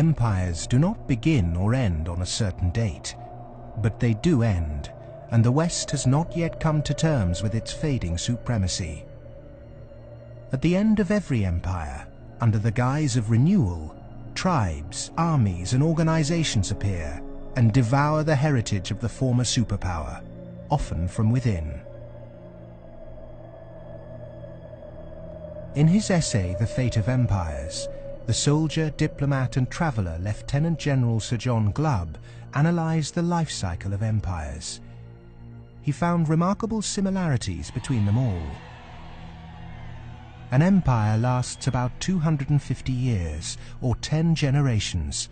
Empires do not begin or end on a certain date, but they do end, and the West has not yet come to terms with its fading supremacy. At the end of every empire, under the guise of renewal, tribes, armies, and organizations appear and devour the heritage of the former superpower, often from within. In his essay, The Fate of Empires, the soldier, diplomat, and traveller Lieutenant General Sir John Glubb analysed the life cycle of empires. He found remarkable similarities between them all. An empire lasts about 250 years, or 10 generations,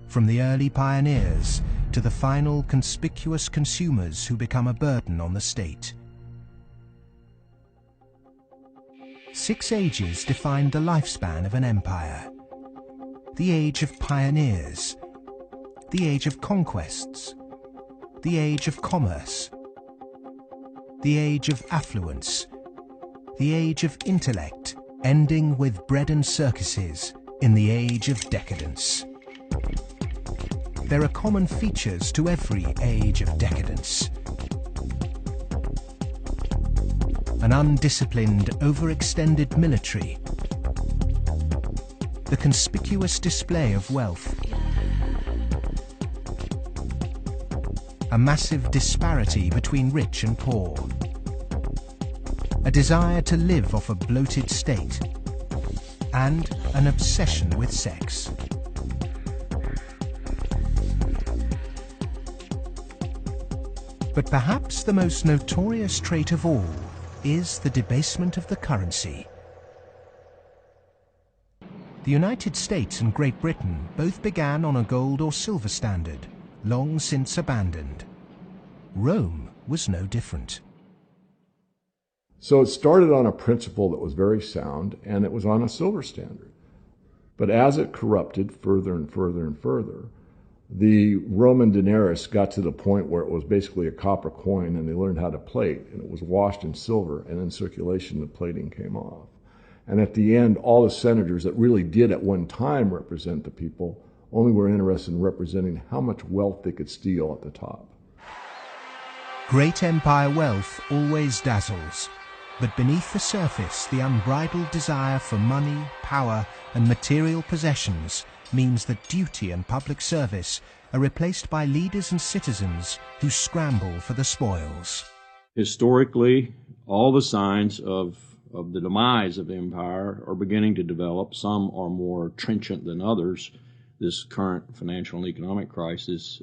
from the early pioneers to the final conspicuous consumers who become a burden on the state. 6 ages defined the lifespan of an empire. The age of pioneers, the age of conquests, the age of commerce, the age of affluence, the age of intellect, ending with bread and circuses in the age of decadence. There are common features to every age of decadence. An undisciplined, overextended military, the conspicuous display of wealth, a massive disparity between rich and poor, a desire to live off a bloated state, and an obsession with sex. But perhaps the most notorious trait of all is the debasement of the currency. The United States and Great Britain both began on a gold or silver standard, long since abandoned. Rome was no different. So it started on a principle that was very sound, and it was on a silver standard. But as it corrupted further and further and further, the Roman denarius got to the point where it was basically a copper coin, and they learned how to plate, and it was washed in silver, and in circulation the plating came off. And at the end, all the senators that really did at one time represent the people only were interested in representing how much wealth they could steal at the top. Great empire wealth always dazzles, but beneath the surface, the unbridled desire for money, power, and material possessions means that duty and public service are replaced by leaders and citizens who scramble for the spoils. Historically, all the signs of the demise of empire are beginning to develop. Some are more trenchant than others. This current financial and economic crisis,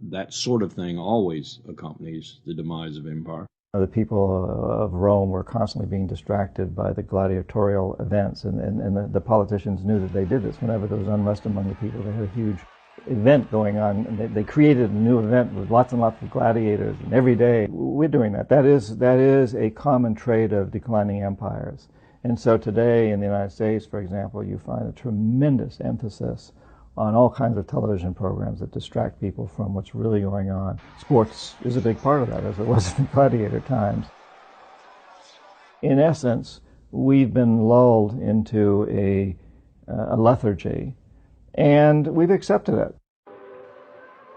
that sort of thing always accompanies the demise of empire. The people of Rome were constantly being distracted by the gladiatorial events, and the politicians knew that they did this. Whenever there was unrest among the people, they had a huge event going on, and they created a new event with lots and lots of gladiators, and every day we're doing that. That is a common trait of declining empires. And so today in the United States, for example, you find a tremendous emphasis on all kinds of television programs that distract people from what's really going on. Sports is a big part of that, as it was in gladiator times. In essence, we've been lulled into a lethargy, and we've accepted it.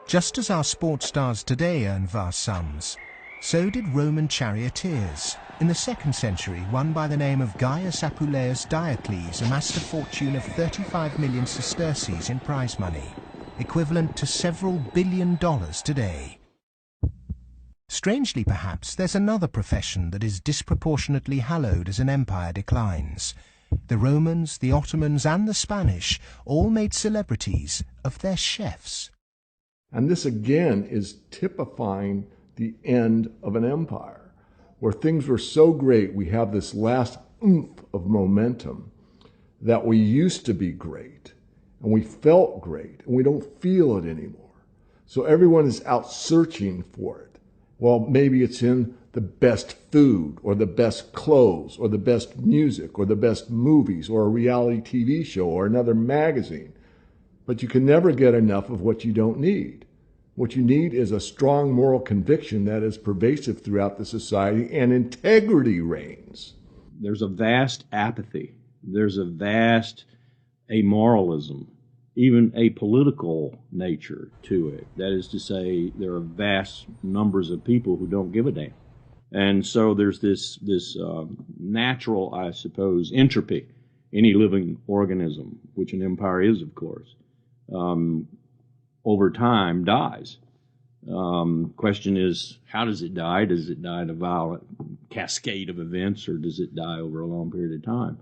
Just as our sports stars today earn vast sums, so did Roman charioteers. In the 2nd century, one by the name of Gaius Apuleius Diocles amassed a fortune of 35 million sesterces in prize money, equivalent to several $1 billion today. Strangely perhaps, there's another profession that is disproportionately hallowed as an empire declines. The Romans, the Ottomans, and the Spanish all made celebrities of their chefs. And this again is typifying the end of an empire, where things were so great, we have this last oomph of momentum that we used to be great, and we felt great, and we don't feel it anymore. So everyone is out searching for it. Well, maybe it's in the best food, or the best clothes, or the best music, or the best movies, or a reality TV show, or another magazine. But you can never get enough of what you don't need. What you need is a strong moral conviction that is pervasive throughout the society, and integrity reigns. There's a vast apathy. There's a vast amoralism even a political nature to it. That is to say, there are vast numbers of people who don't give a damn. And so there's this natural, I suppose, entropy. Any living organism, which an empire is, of course, over time dies. Question is, how does it die? Does it die in a violent cascade of events, or does it die over a long period of time?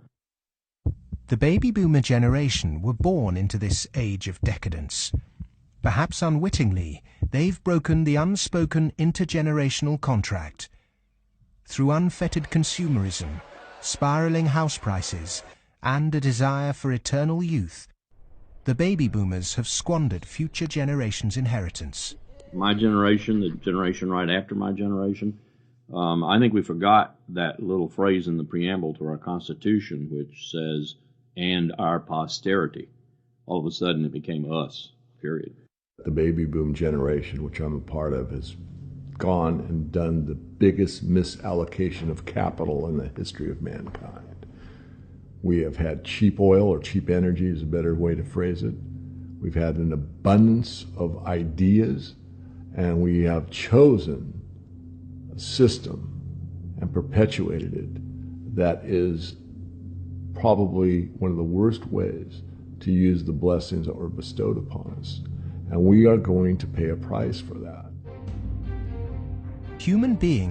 The baby boomer generation were born into this age of decadence. Perhaps unwittingly, they've broken the unspoken intergenerational contract. Through unfettered consumerism, spiraling house prices, and a desire for eternal youth, the baby boomers have squandered future generations' inheritance. My generation, the generation right after my generation, I think we forgot that little phrase in the preamble to our Constitution, which says, "and our posterity." All of a sudden it became us, period. The baby boom generation, which I'm a part of, has gone and done the biggest misallocation of capital in the history of mankind. We have had cheap oil, or cheap energy is a better way to phrase it. We've had an abundance of ideas, and we have chosen a system and perpetuated it that is probably one of the worst ways to use the blessings that were bestowed upon us. And we are going to pay a price for that. Human beings